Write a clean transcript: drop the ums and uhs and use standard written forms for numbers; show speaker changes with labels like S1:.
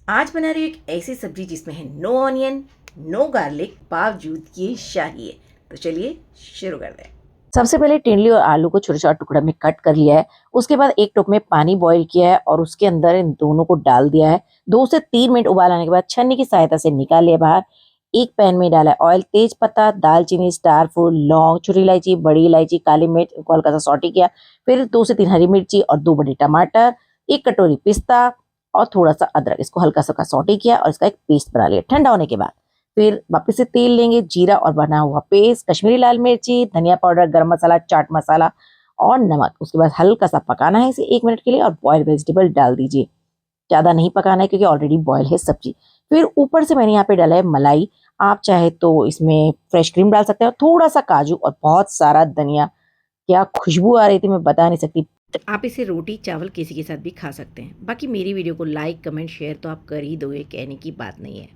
S1: आज बना रही हूँ एक ऐसी सब्जी जिसमें है नो ऑनियन, नो गार्लिक, बावजूद ये शाही है। तो चलिए शुरू कर दें। सबसे पहले टिंडली और आलू को छोटे छोटे टुकड़े में कट कर लिया है। उसके बाद एक टोप में पानी बॉईल किया है और उसके अंदर इन दोनों को डाल दिया है। 2 से 3 मिनट उबाल आने के बाद छन्नी की सहायता से निकाल लिया बाहर। एक पैन में डाला है ऑयल, तेज पत्ता, दालचीनी, स्टार फूल, लौंग, छोटी इलायची, बड़ी इलायची, काली मिर्च को हल्का सा सौटे किया। फिर 2 से 3 हरी मिर्ची और 2 बड़े टमाटर, 1 कटोरी पिस्ता और थोड़ा सा अदरक, इसको हल्का सा सौटे किया और इसका एक पेस्ट बना लिया। ठंडा होने के बाद फिर वापस से तेल लेंगे, जीरा और बना हुआ पेस्ट, कश्मीरी लाल मिर्ची, धनिया पाउडर, गरम मसाला, चाट मसाला और नमक। उसके बाद हल्का सा पकाना है इसे 1 मिनट के लिए और बॉयल वेजिटेबल डाल दीजिए। ज़्यादा नहीं पकाना है क्योंकि ऑलरेडी बॉयल है सब्जी। फिर ऊपर से मैंने यहाँ पे डाला है मलाई। आप चाहे तो इसमें फ्रेश क्रीम डाल सकते हैं, थोड़ा सा काजू और बहुत सारा धनिया। क्या खुशबू आ रही थी, मैं बता नहीं सकती। तो आप इसे रोटी चावल किसी के साथ भी खा सकते हैं। बाकी मेरी वीडियो को लाइक कमेंट शेयर तो आप कर ही दोगे, कहने की बात नहीं है।